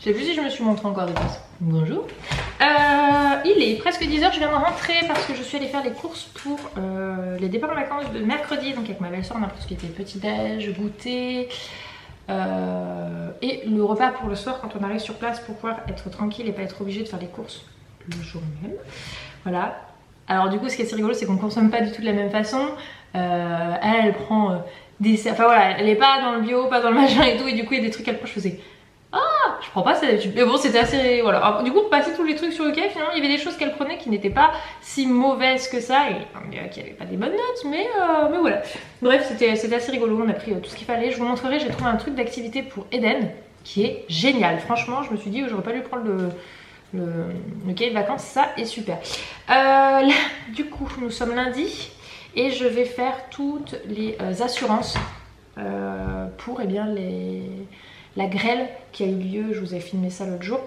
Je sais plus si je me suis montré encore de plus. Bonjour. Il est presque 10h, je viens de rentrer parce que je suis allée faire les courses pour les départs en vacances de mercredi. Donc avec ma belle-soeur, on a pris ce qui était petit-déj, goûter et le repas pour le soir quand on arrive sur place pour pouvoir être tranquille et pas être obligé de faire les courses le jour même. Voilà. Alors du coup, ce qui est assez rigolo, c'est qu'on consomme pas du tout de la même façon. Elle prend des... Enfin voilà, elle est pas dans le bio, pas dans le machin et tout. Et du coup, il y a des trucs qu'elle prend, je faisais... Ah, je prends pas ça d'habitude. Mais bon, c'était assez... Voilà. Alors, du coup, passer tous les trucs sur lequel finalement, il y avait des choses qu'elle prenait qui n'étaient pas si mauvaises que ça. Et qui n'avaient pas des bonnes notes, mais voilà. Bref, c'était assez rigolo. On a pris tout ce qu'il fallait. Je vous montrerai, j'ai trouvé un truc d'activité pour Eden qui est génial. Franchement, je me suis dit, j'aurais pas dû prendre le cahier de vacances, ça est super. Là, du coup, nous sommes lundi et je vais faire toutes les assurances pour la grêle qui a eu lieu. Je vous ai filmé ça l'autre jour.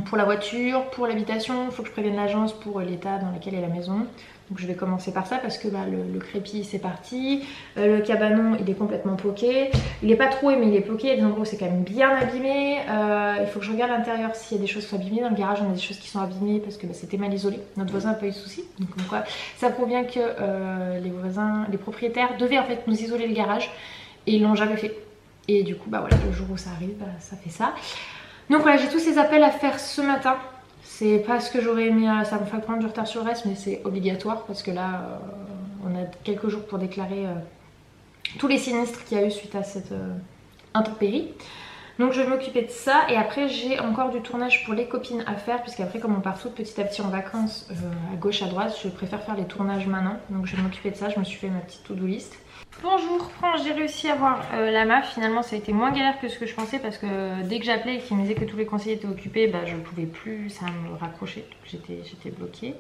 Pour la voiture, pour l'habitation, il faut que je prévienne l'agence pour l'état dans lequel est la maison. Donc je vais commencer par ça parce que le crépi c'est parti, le cabanon il est complètement poqué, il est pas troué mais il est poqué, il y a des endroits où c'est quand même bien abîmé, il faut que je regarde l'intérieur s'il y a des choses qui sont abîmées, dans le garage on a des choses qui sont abîmées parce que c'était mal isolé, notre voisin n'a pas eu de soucis, donc comme quoi ça prouve bien que les propriétaires devaient en fait nous isoler le garage et ils l'ont jamais fait. Et du coup bah voilà, le jour où ça arrive, bah, ça fait ça. Donc voilà, j'ai tous ces appels à faire ce matin. C'est pas ce que j'aurais aimé, ça me fait prendre du retard sur le reste, mais c'est obligatoire parce que là, on a quelques jours pour déclarer tous les sinistres qu'il y a eu suite à cette intempérie. Donc je vais m'occuper de ça et après j'ai encore du tournage pour les copines à faire puisqu'après comme on part toutes petit à petit en vacances à gauche à droite, je préfère faire les tournages maintenant. Donc je vais m'occuper de ça, je me suis fait ma petite to-do list. Bonjour, j'ai réussi à voir la MAF. Finalement ça a été moins galère que ce que je pensais parce que dès que j'appelais et qu'ils me disaient que tous les conseillers étaient occupés, bah, je ne pouvais plus, ça me raccrochait, j'étais bloquée.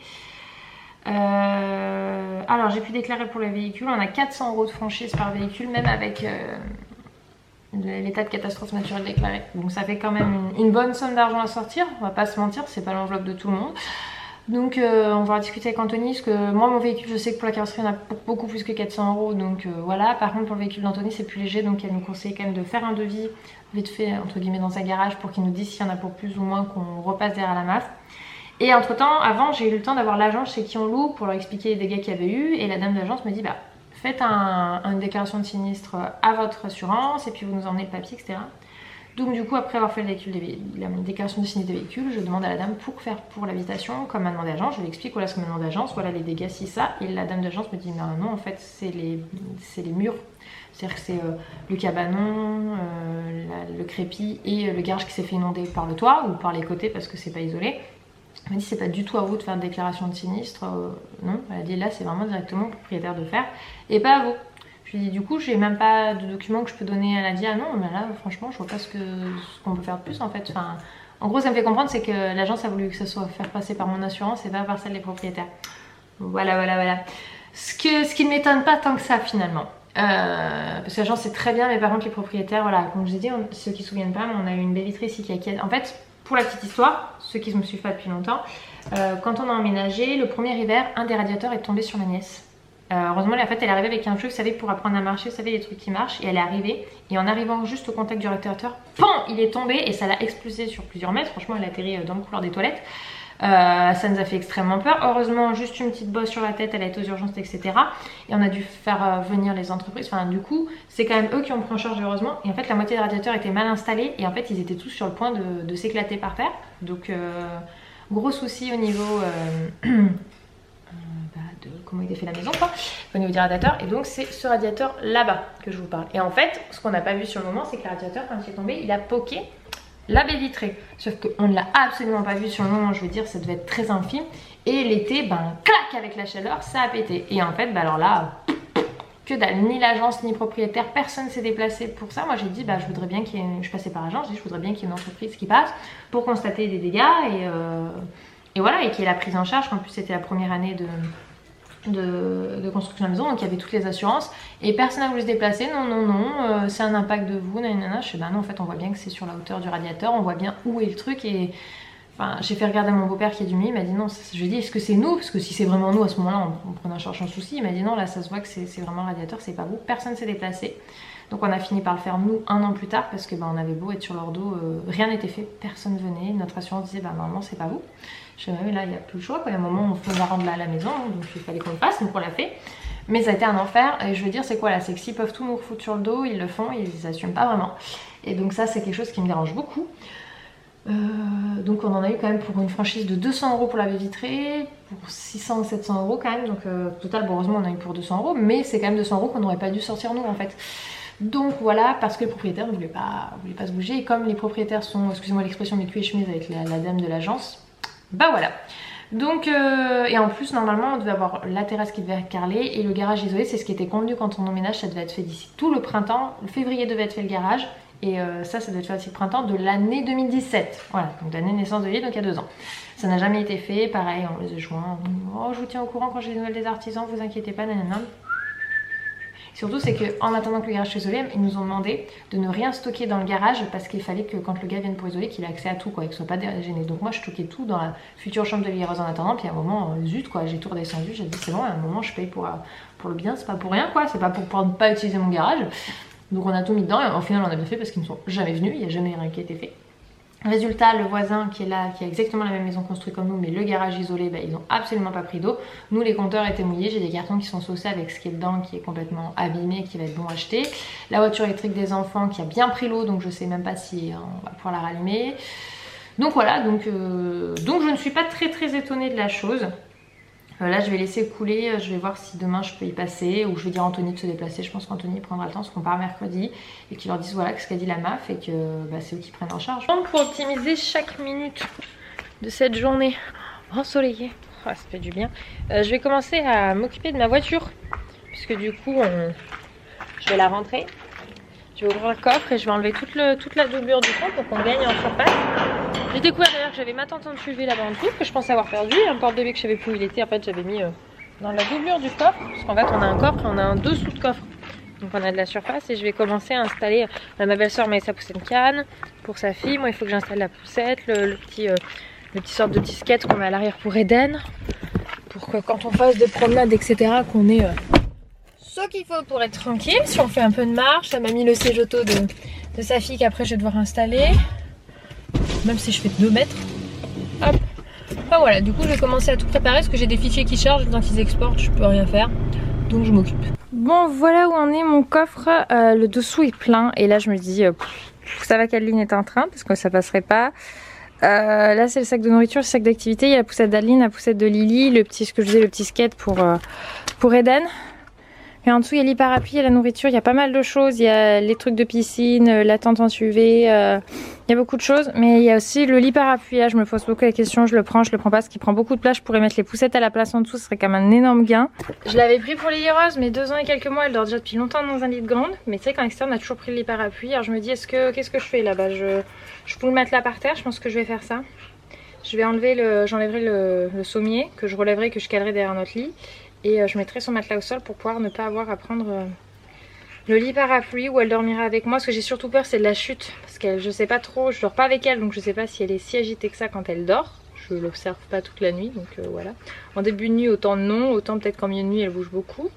Alors j'ai pu déclarer pour le véhicule, on a 400 € de franchise par véhicule même avec l'état de catastrophe naturelle déclaré. Donc ça fait quand même une bonne somme d'argent à sortir, on va pas se mentir, c'est pas l'enveloppe de tout le monde. Donc on va discuter avec Anthony parce que moi mon véhicule je sais que pour la carrosserie on a beaucoup plus que 400 €, donc voilà. Par contre pour le véhicule d'Anthony c'est plus léger, donc elle nous conseille quand même de faire un devis vite fait entre guillemets dans un garage pour qu'il nous dise s'il y en a pour plus ou moins, qu'on repasse derrière la MAF. Et entre temps, avant j'ai eu le temps d'avoir l'agence chez qui on loue pour leur expliquer les dégâts qu'il y avait eu, et la dame de l'agence me dit bah faites une déclaration de sinistre à votre assurance et puis vous nous emmenez le papier, etc. Donc du coup après avoir fait la déclaration de sinistre des véhicules, je demande à la dame pour faire pour l'habitation comme m'a demandé l'agence, je lui explique voilà ce que m'a demandé l'agence, voilà les dégâts si ça, et la dame d'agence me dit non en fait c'est les murs, c'est-à-dire que c'est le cabanon, le crépi et le garage qui s'est fait inonder par le toit ou par les côtés parce que c'est pas isolé. Elle m'a dit c'est pas du tout à vous de faire une déclaration de sinistre, non, elle a dit là c'est vraiment directement au propriétaire de faire et pas à vous. Je lui ai dit du coup j'ai même pas de document que je peux donner. Elle a dit ah non mais là franchement je vois pas ce qu'on peut faire de plus en fait. Enfin, en gros ça me fait comprendre c'est que l'agence a voulu que ça soit faire passer par mon assurance et pas par celle des propriétaires. Voilà. Ce qui ne m'étonne pas tant que ça finalement. Parce que l'agence c'est très bien mais par contre les propriétaires, voilà, comme je vous ai dit, ceux qui ne se souviennent pas, mais on a eu une belle vitrée ici qui a... En fait pour la petite histoire, ceux qui ne me suivent pas depuis longtemps, quand on a emménagé, le premier hiver, un des radiateurs est tombé sur ma nièce. Heureusement, en fait, elle est arrivée avec un truc, vous savez, pour apprendre à marcher, vous savez, les trucs qui marchent, et elle est arrivée, et en arrivant juste au contact du radiateur, PAN, il est tombé, et ça l'a explosé sur plusieurs mètres. Franchement, elle a atterri dans le couloir des toilettes. Ça nous a fait extrêmement peur. Heureusement, juste une petite bosse sur la tête, elle a été aux urgences, etc. Et on a dû faire venir les entreprises. Enfin, du coup, c'est quand même eux qui ont pris en charge, heureusement. Et en fait, la moitié des radiateurs étaient mal installés, et en fait, ils étaient tous sur le point de s'éclater par terre. Donc, gros souci au niveau... de comment était fait la maison quoi, au niveau du radiateur. Et donc c'est ce radiateur là-bas que je vous parle. Et en fait ce qu'on n'a pas vu sur le moment c'est que le radiateur quand il est tombé il a poqué la baie vitrée, sauf qu'on ne l'a absolument pas vu sur le moment. Je veux dire ça devait être très infime et l'été ben clac avec la chaleur ça a pété. Et en fait bah alors là que dalle, ni l'agence ni propriétaire, personne s'est déplacé pour ça. Moi j'ai dit bah je voudrais bien qu'il y ait je passais par l'agence, je voudrais bien qu'il y ait une entreprise qui passe pour constater des dégâts et voilà, et qu'il y ait la prise en charge. En plus c'était la première année de construction de la maison, donc il y avait toutes les assurances et personne n'a voulu se déplacer. Non, c'est un impact de vous, nanana. Je sais bah non en fait on voit bien que c'est sur la hauteur du radiateur, on voit bien où est le truc. Et enfin j'ai fait regarder à mon beau-père qui est du milieu, il m'a dit non, je lui ai dit est-ce que c'est nous, parce que si c'est vraiment nous à ce moment là on prenait en charge un souci. Il m'a dit non là ça se voit que c'est vraiment le radiateur, c'est pas vous, personne s'est déplacé. Donc on a fini par le faire nous 1 an plus tard parce que on avait beau être sur leur dos, rien n'était fait, personne venait. Notre assurance disait normalement c'est pas vous. Je me suis dit, mais là il n'y a plus le choix, quoi. Il y a un moment où on va rendre là à la maison, donc il fallait qu'on le fasse, donc on l'a fait. Mais ça a été un enfer, et je veux dire c'est quoi là, c'est que s'ils peuvent tout nous refoutre sur le dos, ils le font, ils assument pas vraiment. Et donc ça c'est quelque chose qui me dérange beaucoup. Donc on en a eu quand même pour une franchise de 200 € pour la baie vitrée, pour 600 ou 700 € quand même, donc total heureusement on a eu pour 200 €, mais c'est quand même 200 € qu'on n'aurait pas dû sortir nous en fait. Donc voilà, parce que le propriétaire ne voulait pas se bouger, et comme les propriétaires sont, excusez-moi l'expression, mais cul et chemise avec la dame de l'agence, bah voilà. Donc et en plus normalement on devait avoir la terrasse qui devait être carrelée et le garage isolé, c'est ce qui était convenu quand on emménage, ça devait être fait d'ici tout le printemps. Le février devait être fait le garage. Et ça devait être fait aussi le printemps de l'année 2017. Voilà, donc l'année de naissance de Lily, donc il y a 2 ans. Ça n'a jamais été fait, pareil, on les a joints. Oh, je vous tiens au courant quand j'ai des nouvelles des artisans, vous inquiétez pas, nanana. Surtout, c'est qu'en attendant que le garage soit isolé, ils nous ont demandé de ne rien stocker dans le garage parce qu'il fallait que quand le gars vienne pour isoler, qu'il ait accès à tout, quoi, et qu'il soit pas gêné. Donc moi, je stockais tout dans la future chambre de Lily Rose en attendant, puis à un moment, zut, quoi, j'ai tout redescendu, j'ai dit c'est bon, à un moment, je paye pour le bien, c'est pas pour rien, quoi, c'est pas pour ne pas utiliser mon garage. Donc on a tout mis dedans et au final on a bien fait parce qu'ils ne sont jamais venus, il n'y a jamais rien qui a été fait. Résultat, le voisin qui est là, qui a exactement la même maison construite comme nous, mais le garage isolé, bah, ils n'ont absolument pas pris d'eau. Nous les compteurs étaient mouillés, j'ai des cartons qui sont saucés avec ce qui est dedans, qui est complètement abîmé, qui va être bon à acheter. La voiture électrique des enfants qui a bien pris l'eau, donc je sais même pas si on va pouvoir la rallumer. Donc voilà, donc je ne suis pas très étonnée de la chose. Là je vais laisser couler, je vais voir si demain je peux y passer ou je vais dire à Anthony de se déplacer. Je pense qu'Anthony prendra le temps parce qu'on part mercredi et qu'ils leur disent voilà ce qu'a dit la MAF et que bah, c'est eux qui prennent en charge. Donc pour optimiser chaque minute de cette journée ensoleillée, oh, ça fait du bien, je vais commencer à m'occuper de ma voiture puisque du coup je vais la rentrer. Je vais ouvrir le coffre et je vais enlever toute la doublure du fond pour qu'on gagne en surface. J'ai découvert d'ailleurs que j'avais ma tente en UV là-bas en dessous, que je pensais avoir perdu. Un porte-bébé que je savais plus où il était, en fait j'avais mis dans la doublure du coffre. Parce qu'en fait on a un coffre et on a un dessous de coffre. Donc on a de la surface et je vais commencer à installer. Ma belle-soeur met sa poussette canne pour sa fille. Moi il faut que j'installe la poussette, le petit sorte de disquette qu'on met à l'arrière pour Eden. Pour que quand on fasse des promenades etc. qu'on ait ce qu'il faut pour être tranquille. Si on fait un peu de marche, ça m'a mis le siège auto de sa fille qu'après je vais devoir installer. Même si je fais 2 mètres. Hop. Enfin voilà, du coup je vais commencer à tout préparer parce que j'ai des fichiers qui chargent, tant qu'ils exportent je peux rien faire. Donc je m'occupe. Bon voilà où en est mon coffre. Le dessous est plein et là je me dis ça va qu'Adeline est en train parce que ça passerait pas. Là c'est le sac de nourriture, le sac d'activité. Il y a la poussette d'Adeline, la poussette de Lily, le petit, ce que je disais, le petit skate pour Eden. Et en dessous il y a lit parapluie, il y a la nourriture, il y a pas mal de choses. Il y a les trucs de piscine, la tente en UV, il y a beaucoup de choses. Mais il y a aussi le lit parapluie, là je me pose beaucoup la question, je le prends pas parce qu'il prend beaucoup de place. Je pourrais mettre les poussettes à la place en dessous, ce serait quand même un énorme gain. Je l'avais pris pour Lily Rose, mais 2 ans et quelques mois, elle dort déjà depuis longtemps dans un lit de grande. Mais tu sais qu'en externe on a toujours pris le lit parapluie. Alors je me dis qu'est-ce que je fais là-bas, je peux le mettre là par terre, je pense que je vais faire ça. Je vais j'enlèverai le sommier que je relèverai, que je calerai derrière notre lit. Et je mettrai son matelas au sol pour pouvoir ne pas avoir à prendre le lit parapluie où elle dormira avec moi. Ce que j'ai surtout peur c'est de la chute. Parce que je sais pas trop, je dors pas avec elle donc je sais pas si elle est si agitée que ça quand elle dort. Je l'observe pas toute la nuit donc voilà. En début de nuit autant non, autant peut-être qu'en milieu de nuit elle bouge beaucoup.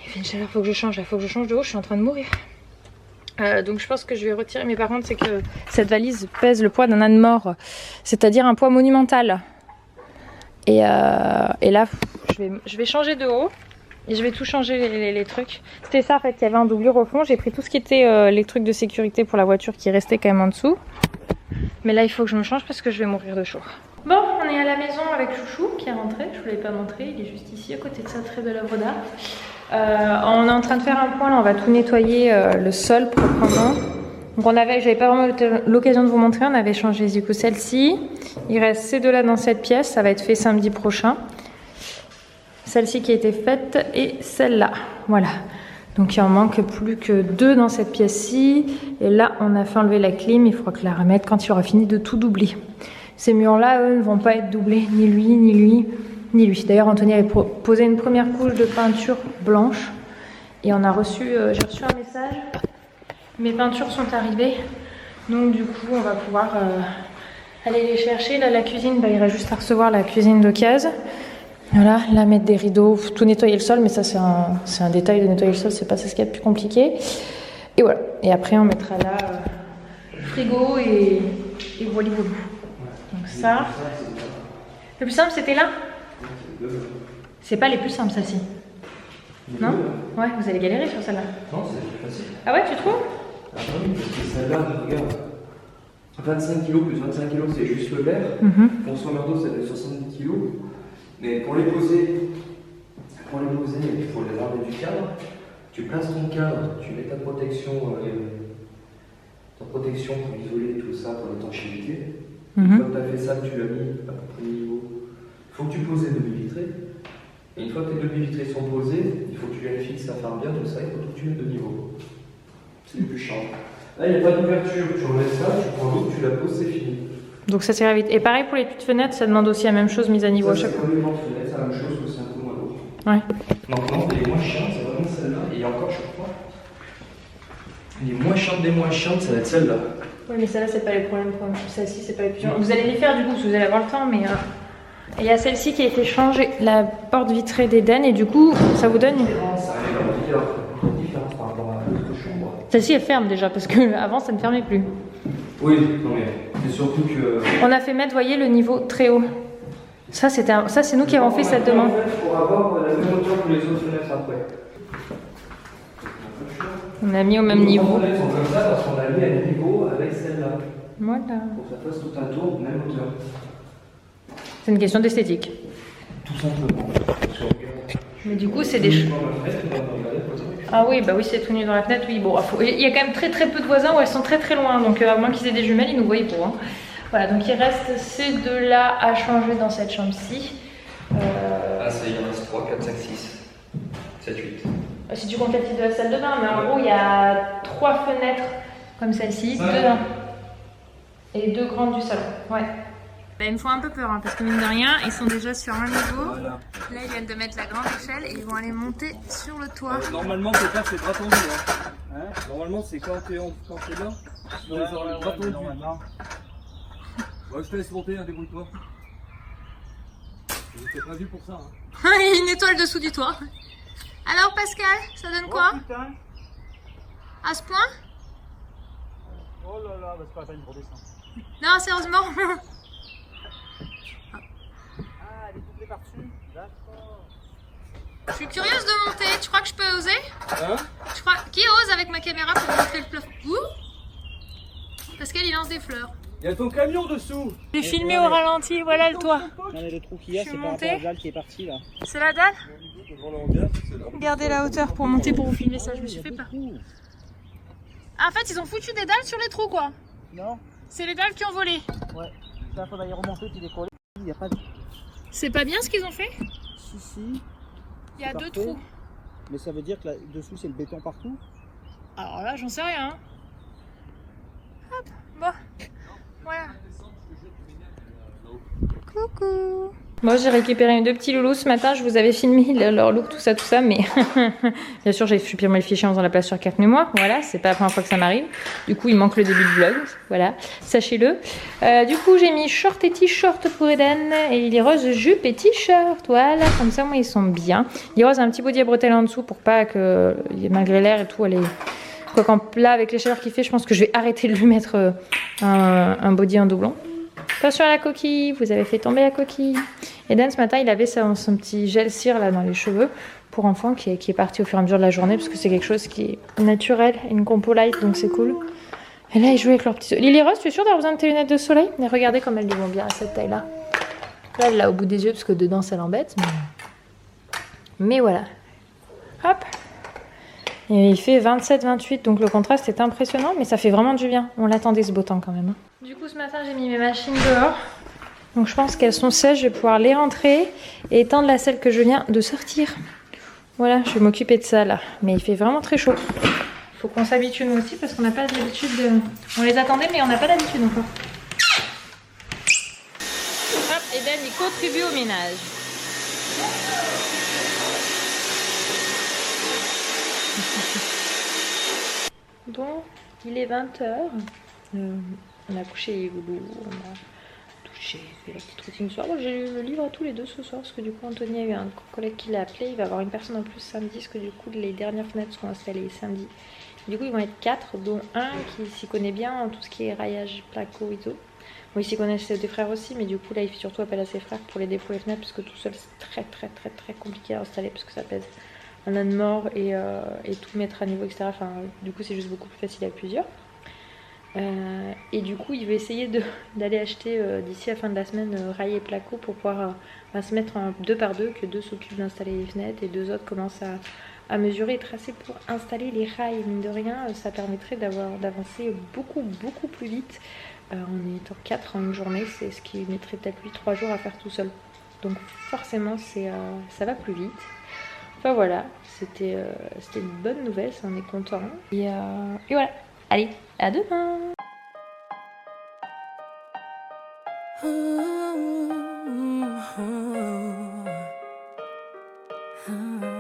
Il fait une chaleur, faut que je change de haut, je suis en train de mourir. Donc je pense que je vais retirer, mais par contre c'est que cette valise pèse le poids d'un âne mort. C'est-à-dire un poids monumental. Et là je vais changer de haut et je vais tout changer les trucs. C'était ça en fait, il y avait un doublure au fond. J'ai pris tout ce qui était les trucs de sécurité pour la voiture qui restait quand même en dessous. Mais là il faut que je me change parce que je vais mourir de chaud. Bon, on est à la maison avec Chouchou qui est rentré. Je vous l'avais pas montré, il est juste ici à côté de sa trait de l'œuvre d'art. On est en train de faire un point là, on va tout nettoyer le sol proprement. Donc j'avais pas vraiment l'occasion de vous montrer, on avait changé du coup celle-ci. Il reste ces 2 là dans cette pièce, ça va être fait samedi prochain. Celle-ci qui a été faite et celle-là, voilà. Donc il en manque plus que 2 dans cette pièce-ci. Et là on a fait enlever la clim, il faudra que la remettre quand il aura fini de tout doubler. Ces murs-là, eux, ne vont pas être doublés, ni lui, ni lui, ni lui. D'ailleurs Anthony avait posé une première couche de peinture blanche. Et on a j'ai reçu un message. Mes peintures sont arrivées, donc du coup on va pouvoir aller les chercher. Là la cuisine, il reste juste à recevoir la cuisine d'occasion. Voilà, là mettre des rideaux, tout nettoyer le sol, mais ça c'est un détail de nettoyer le sol, c'est pas ça ce qu'il y a de plus compliqué. Et voilà, et après on mettra là frigo et voilà. Donc ça, le plus simple c'était là. C'est pas les plus simples ça ci. Non? Ouais, vous allez galérer sur celle-là. Non, c'est facile. Ah ouais, tu trouves? Ah oui, parce que celle-là, regarde. 25 kg plus 25 kg, c'est juste le verre. Consommateur d'eau, ça fait 70 kg. Mais pour les poser et pour les armer du cadre, tu places ton cadre, tu mets ta protection pour isoler tout ça, pour l'étanchéité. Une fois que tu as fait ça, que tu l'as mis à peu près niveau, il faut que tu poses les demi-vitrées. Et une fois que tes demi-vitrées sont posées, il faut que tu vérifies que ça ferme bien tout ça, il faut que tu mettes de niveau. C'est le plus chiant. Là, il n'y a pas d'ouverture, tu remets ça, tu prends l'eau, tu la poses, c'est fini. Donc ça s'ira vite. Et pareil pour les petites fenêtres, ça demande aussi la même chose, mise à niveau à chaque fois. Pour les portes fenêtres, c'est la même chose, mais c'est un peu moins lourd. Ouais. Donc non, les moins chiantes, c'est vraiment celle-là. Et encore, je crois, les moins chiantes des moins chiantes, ça va être celle-là. Oui, mais celle-là, c'est pas les problèmes. Celle-ci, c'est pas les plus chiantes. Vous allez les faire du coup, si vous allez avoir le temps, mais... Et il y a celle-ci qui a été changée, la porte vitrée d'Eden, et du coup, ça vous donne... Ça arrive à dire une différence par rapport à l'autre chambre. Celle-ci, elle ferme déjà, parce qu'avant, ça ne fermait plus. Oui, non mais c'est surtout que... On a fait mettre, voyez, le niveau très haut. Ça, c'est nous qui avons fait cette demande. En fait, pour avoir la même hauteur que les autres fenêtres après. On a mis au même niveau. Les fenêtres sont comme ça parce qu'on a mis à niveau avec celle-là. Voilà. Pour que ça fasse tout un tour, même hauteur. C'est une question d'esthétique. Tout simplement. Mais du coup, c'est des... Ah oui, bah oui, c'est tout nu dans la fenêtre, oui. Bon, il y a quand même très peu de voisins où elles sont très loin, donc à moins qu'ils aient des jumelles, ils nous voient pas. Hein. Voilà, donc il reste ces deux-là à changer dans cette chambre-ci. Ah, ça, il y en reste 3, 4, 5, 6, 7, 8. Si tu comptes la petite de la salle de bain, mais en gros, il y a 3 fenêtres comme celle-ci, 2 et 2 grandes du salon. Ouais. Bah, ils me font un peu peur, hein, parce que mine de rien, ils sont déjà sur un niveau. Voilà. Là, ils viennent de mettre la grande échelle et ils vont aller monter sur le toit. Normalement, c'est pas bras tendus. Hein. Normalement, c'est quand t'es là, tu dois les avoir les bras tendus. Ouais, je te laisse monter, hein, débrouille-toi. J'étais pas vu pour ça. Hein. Il nettoie le dessous du toit. Alors, Pascal, ça donne quoi? Putain. À ce point? Oh là là, bah, c'est pas la peine pour descendre. Non, sérieusement. Ah, elle est couplée par-dessus. D'accord. Je suis curieuse de monter. Tu crois que je peux oser? Hein? Je crois... Qui ose avec ma caméra pour montrer le plafond? Pascal, il lance des fleurs. Il y a ton camion dessous. J'ai filmé au ralenti. Voilà le toit. Non, mais le trou qu'il y a, c'est par rapport à la dalle qui est partie là. C'est la dalle? Regardez la hauteur pour monter pour vous filmer ça. Je me suis fait peur. Ah, en fait, ils ont foutu des dalles sur les trous, quoi. Non. C'est les dalles qui ont volé. Ouais. Ça, faudra y remonter puis décoller. Il y a pas de... C'est pas bien ce qu'ils ont fait? Si. Il y a 2 trous. Mais ça veut dire que là, dessous, c'est le béton partout? Alors là, j'en sais rien. Hop, bon. Voilà. Coucou. Moi, j'ai récupéré 2 petits loulous ce matin. Je vous avais filmé leur look, tout ça, mais bien sûr, j'ai supprimé le fichier en faisant la place sur 4 mémoires. Voilà, c'est pas la première fois que ça m'arrive. Du coup, il manque le début du vlog. Voilà, sachez-le. Du coup, j'ai mis short et t-shirt pour Eden et il est rose jupe et t-shirt. Voilà, comme ça, moi, ils sont bien. Il est rose a un petit body à bretelles en dessous pour pas que, malgré l'air et tout, elle est... Quoi qu'en là, avec les chaleurs qu'il fait, je pense que je vais arrêter de lui mettre un body en doublon. Attention à la coquille, vous avez fait tomber la coquille. Eden, ce matin, il avait son petit gel cire là dans les cheveux pour enfant qui est parti au fur et à mesure de la journée parce que c'est quelque chose qui est naturel, une compo light, donc c'est cool. Et là, il joue avec leurs petits... Lily Rose, tu es sûre d'avoir besoin de tes lunettes de soleil? Mais regardez comme elles lui vont bien à cette taille-là. Là, elle l'a au bout des yeux parce que dedans, ça l'embête. Mais voilà. Hop. Et il fait 27-28, donc le contraste est impressionnant, mais ça fait vraiment du bien. On l'attendait ce beau temps quand même. Du coup, ce matin, j'ai mis mes machines dehors. Donc je pense qu'elles sont sèches, je vais pouvoir les rentrer et étendre la selle que je viens de sortir. Voilà, je vais m'occuper de ça là. Mais il fait vraiment très chaud. Il faut qu'on s'habitue nous aussi parce qu'on n'a pas l'habitude de... On les attendait, mais on n'a pas d'habitude encore. Hop, Eden, il contribue au ménage. Donc, il est 20h. On a couché les goulous, on a tout j'ai fait la petite routine du soir. Bon, j'ai lu le livre tous les deux ce soir parce que du coup Anthony a eu un collègue qui l'a appelé. Il va avoir une personne en plus samedi parce que du coup les dernières fenêtres seront installées samedi. Du coup ils vont être 4, dont un qui s'y connaît bien en tout ce qui est raillage, placo, ISO. Bon, il s'y connaît des frères aussi, mais du coup là il fait surtout appel à ses frères pour l'aider pour les fenêtres parce que tout seul c'est très compliqué à installer parce que ça pèse un âne mort et tout mettre à niveau, etc. Enfin, du coup c'est juste beaucoup plus facile à plusieurs. Et du coup il veut essayer d'aller acheter d'ici à la fin de la semaine rail et placo pour pouvoir se mettre en 2 par 2, que 2 s'occupent d'installer les fenêtres et 2 autres commencent à mesurer et tracer pour installer les rails. Mine de rien ça permettrait d'avancer beaucoup plus vite en étant 4 en une journée, c'est ce qui mettrait peut-être lui 3 jours à faire tout seul, donc forcément ça va plus vite. Enfin voilà, c'était une bonne nouvelle, ça on est content. Et voilà, allez, à demain. Ooh, ooh, ooh.